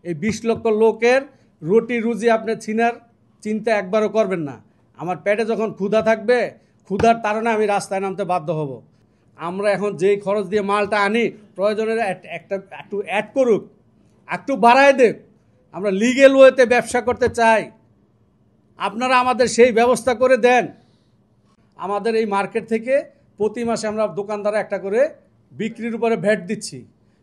এই 20 লক্ষ লোকের রুটি রুজি আপনি চিন্তা একবারও করবেন না। আমার পেটে যখন ক্ষুধা থাকবে, ক্ষুধার কারণে আমি রাস্তায় নামতে বাধ্য হব। আমরা এখন যেই খরচ দিয়ে মালটা আনি, প্রয়োজনের একটু অ্যাড করুক, একটু বাড়ায় দেখ। আমরা লিগেল ওয়েতে ব্যবসা করতে চাই, আপনারা আমাদের সেই ব্যবস্থা করে দেন। আমাদের এই মার্কেট থেকে প্রতি মাসে আমরা দোকানদারা একটা করে বিক্রির উপরে ভ্যাট দিচ্ছি।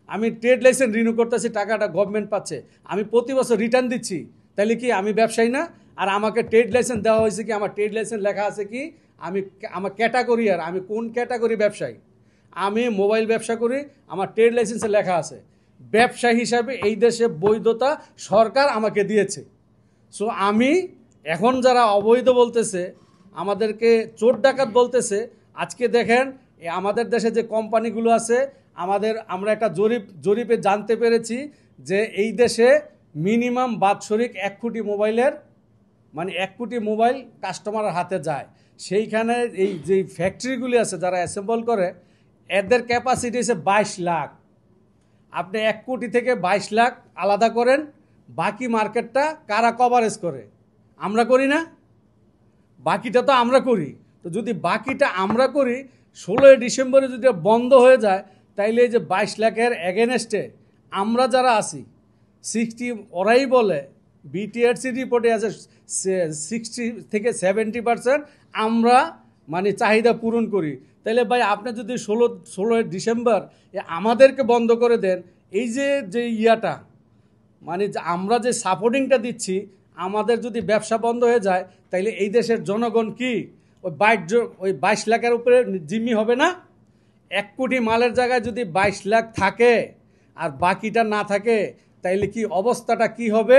আমি ট্রেড লাইসেন্স রিনিউ করতেছি, টাকাটা গভর্নমেন্ট পাচ্ছে, আমি প্রতি বছর রিটার্ন দিচ্ছি। তাহলে কি আমি ব্যবসায়ী না? আর আমাকে ট্রেড লাইসেন্স দেওয়া হয়েছে কি? আমার ট্রেড লাইসেন্স লেখা আছে কি আমার ক্যাটাগরি, আর আমি কোন ক্যাটাগরি ব্যবসায়ী? আমি মোবাইল ব্যবসা করি, আমার ট্রেড লাইসেন্সে লেখা আছে। ব্যবসায়ী হিসাবে এই দেশে বৈধতা সরকার আমাকে দিয়েছে। সো আমি এখন যারা অবৈধ বলতেছে, আমাদেরকে চোর ডাকাত বলতেছে, আজকে দেখেন আমাদের দেশে যে কোম্পানিগুলো আছে, আমরা একটা জরিপে জানতে পেরেছি যে এই দেশে মিনিমাম বাৎসরিক 1 কোটি মোবাইলের 1 কোটি মোবাইল কাস্টমারের হাতে যায়। সেইখানে এই যে ফ্যাক্টরিগুলি আছে যারা অ্যাসেম্বল করে, এদের ক্যাপাসিটি হচ্ছে 22 লাখ। আপনি 1 কোটি থেকে 22 লাখ আলাদা করেন, বাকি মার্কেটটা কারা কভারেজ করে? আমরা করি না? বাকিটা তো আমরা করি। তো যদি বাকিটা আমরা করি, 16 ডিসেম্বরে যদি বন্ধ হয়ে যায়, তাইলে এই যে 22 লাখের এগেনস্টে আমরা যারা আছি 60, ওরাই বলে বিটিআরসি রিপোর্টে আছে 60 থেকে 70% আমরা চাহিদা পূরণ করি। তাইলে ভাই আপনি যদি 16 ডিসেম্বর আমাদেরকে বন্ধ করে দেন, এই যে ইয়াটা আমরা যে সাপোর্টিংটা দিচ্ছি, আমাদের যদি ব্যবসা বন্ধ হয়ে যায়, তাইলে এই দেশের জনগণ কি ওই 22 লাখের উপরে জিম্মি হবে না? 1 কোটি মালের জায়গায় যদি 22 লাখ থাকে আর বাকিটা না থাকে, তাইলে কি অবস্থাটা কি হবে?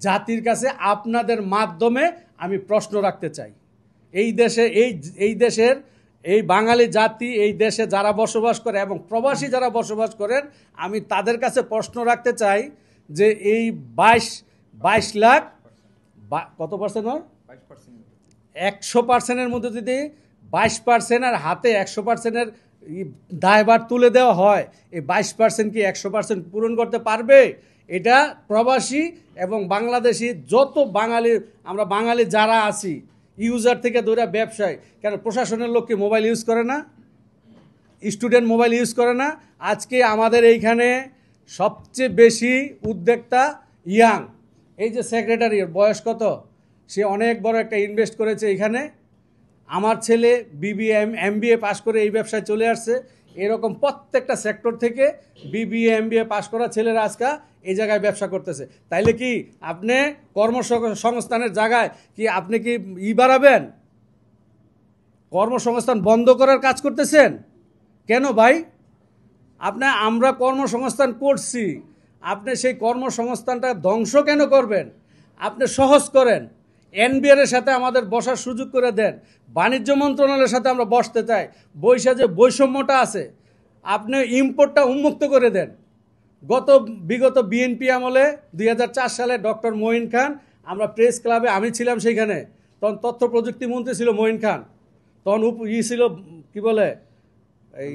জাতির কাছে আপনাদের মাধ্যমে আমি প্রশ্ন রাখতে চাই। এই দেশের এই বাঙালি জাতি, এই দেশে যারা বসবাস করে এবং প্রবাসী যারা বসবাস করেন, আমি তাদের কাছে প্রশ্ন রাখতে চাই যে এই 22 লাখ কত পার্সেন্ট হয়? 100%-এর মধ্যে যদি 22% আর হাতে 100%-এর দায়ভার তুলে দেওয়া হয়, এই 22% কি 100% পূরণ করতে পারবে? এটা প্রবাসী এবং বাংলাদেশি যত আমরা বাঙালি যারা আছি, ইউজার থেকে ধরে ব্যবসায়ী, কেন প্রশাসনের লোক কি মোবাইল ইউজ করে না? স্টুডেন্ট মোবাইল ইউজ করে না? আজকে আমাদের এইখানে সবচেয়ে বেশি উদ্যোক্তা ইয়াং। এই যে সেক্রেটারির বয়স কত? সে অনেক বড় একটা ইনভেস্ট করেছে এইখানে। আমার ছেলে বিবিএ এমবিএ পাশ করে এই ব্যবসায় চলে আসছে। এরকম প্রত্যেকটা সেক্টর থেকে বিবিএ এমবিএ পাশ করা ছেলেরা আজকে এই জায়গায় ব্যবসা করতেছে। তাইলে কি আপনি কর্মসংস্থানের জায়গায় কি আপনি কি বাড়াবেন? কর্মসংস্থান বন্ধ করার কাজ করতেছেন কেন ভাই? আমরা কর্মসংস্থান করছি, আপনি সেই কর্মসংস্থানটা ধ্বংস কেন করবেন? আপনি সহজ করেন, এনবিআরের সাথে আমাদের বসার সুযোগ করে দেন, বাণিজ্য মন্ত্রণালয়ের সাথে আমরা বসতে চাই। যে বৈষম্যটা আছে, আপনি ইম্পোর্টটা উন্মুক্ত করে দেন। বিগত বিএনপি আমলে 2004 সালে ডক্টর মঈন খান, আমরা প্রেস ক্লাবে, আমি ছিলাম সেইখানে, তখন তথ্য প্রযুক্তি মন্ত্রী ছিল মঈন খান, তখন ছিল কি বলে এই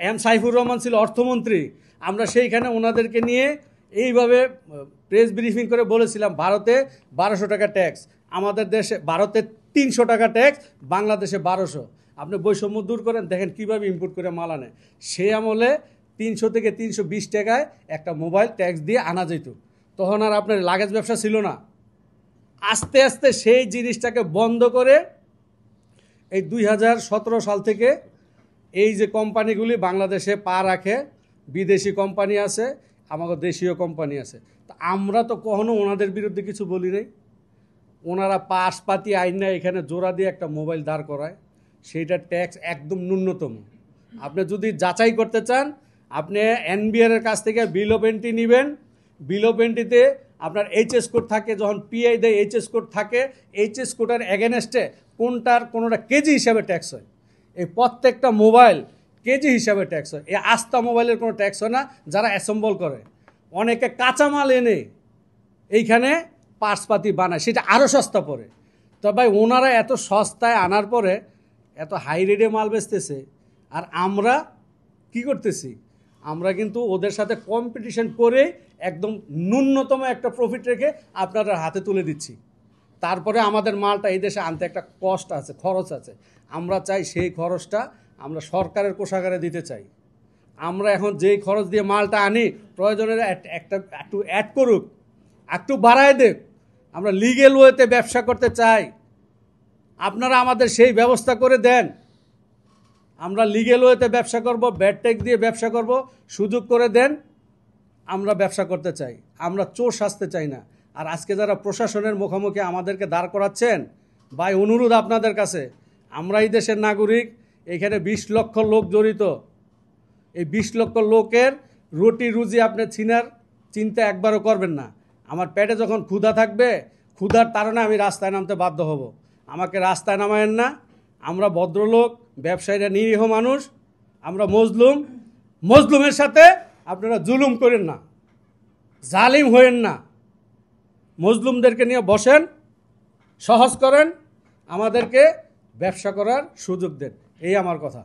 এম সাইফুর রহমান ছিল অর্থমন্ত্রী। আমরা সেইখানে ওনাদেরকে নিয়ে এইভাবে প্রেস ব্রিফিং করে বলেছিলাম, ভারতে 1200 টাকা ট্যাক্স, আমাদের দেশে ভারতে 300 টাকা ট্যাক্স, বাংলাদেশে 1200। আপনি বৈষম্য দূর করেন, দেখেন কীভাবে ইম্পোর্ট করে মাল আনে। সেই আমলে 300 থেকে 320 টাকায় একটা মোবাইল ট্যাক্স দিয়ে আনা যেত। তখন আর আপনার লাগেজ ব্যবসা ছিল না। আস্তে আস্তে সেই জিনিসটাকে বন্ধ করে এই 2017 সাল থেকে এই যে কোম্পানিগুলি বাংলাদেশে পা রাখে, বিদেশি কোম্পানি আছে, আমাদের দেশীয় কোম্পানি আছে, তা আমরা তো কখনো ওনাদের বিরুদ্ধে কিছু বলি নাই। ওনারা পাশপাতি আইন না এখানে জোড়া দিয়ে একটা মোবাইল দাঁড় করায়, সেইটা ট্যাক্স একদম ন্যূনতম। আপনি যদি যাচাই করতে চান, আপনি এনবিআরের কাছ থেকে বিল অফ এন্ট্রি নেবেন। বিল অফ এন্ট্রিতে আপনার এইচএস কোড থাকে, যখন পিআই দেয় এইচএস কোড থাকে, এইচএস কোডের এগেনস্টে কোনোটা কেজি হিসাবে ট্যাক্স হয়। এই প্রত্যেকটা মোবাইল কেজি হিসাবে ট্যাক্স হয়। এই আস্থা মোবাইলের কোনো ট্যাক্স হয় না যারা অ্যাসেম্বল করে। অনেকে কাঁচামাল এনে এইখানে পার্টসপাতি বানায়, সেটা আরও সস্তা পড়ে। তো ভাই ওনারা এত সস্তায় আনার পরে এত হাই রেটে মাল বেচতেছে, আর আমরা কি করতেছি? আমরা কিন্তু ওদের সাথে কম্পিটিশন করে একদম ন্যূনতম একটা প্রফিট রেখে আপনাদের হাতে তুলে দিচ্ছি। তারপরে আমাদের মালটা এই দেশে আনতে একটা কষ্ট আছে, খরচ আছে। আমরা চাই সেই খরচটা আমরা সরকারের কোষাগারে দিতে চাই। আমরা এখন যেই খরচ দিয়ে মালটা আনি, প্রয়োজনের একটা একটু অ্যাড করুক, একটু বাড়ায় দেখ। আমরা লিগেল ওয়েতে ব্যবসা করতে চাই, আপনারা আমাদের সেই ব্যবস্থা করে দেন। আমরা লিগেল ওয়েতে ব্যবসা করব, ব্যাড ট্যাক্স দিয়ে ব্যবসা করব, সুযোগ করে দেন। আমরা ব্যবসা করতে চাই, আমরা চোর সাজতে চাই না। আর আজকে যারা প্রশাসনের মুখোমুখি আমাদেরকে দাঁড় করাচ্ছেন, ভাই অনুরোধ আপনাদের কাছে, আমরা এই দেশের নাগরিক, এখানে 20 লক্ষ লোক জড়িত। এই 20 লক্ষ লোকের রুটি রুজি আপনি চিন্তা একবারও করবেন না। আমার পেটে যখন ক্ষুধা থাকবে, ক্ষুধার কারণে আমি রাস্তায় নামতে বাধ্য হব। আমাকে রাস্তায় নামায়েন না। আমরা ভদ্রলোক, ব্যবসায়ীরা নিরীহ মানুষ, আমরা মজলুমের সাথে আপনারা জুলুম করেন না, জালিম হয়েন না। মজলুমদেরকে নিয়ে বসেন, সহজ করেন, আমাদেরকে ব্যবসা করার সুযোগ দেন। এই আমার কথা।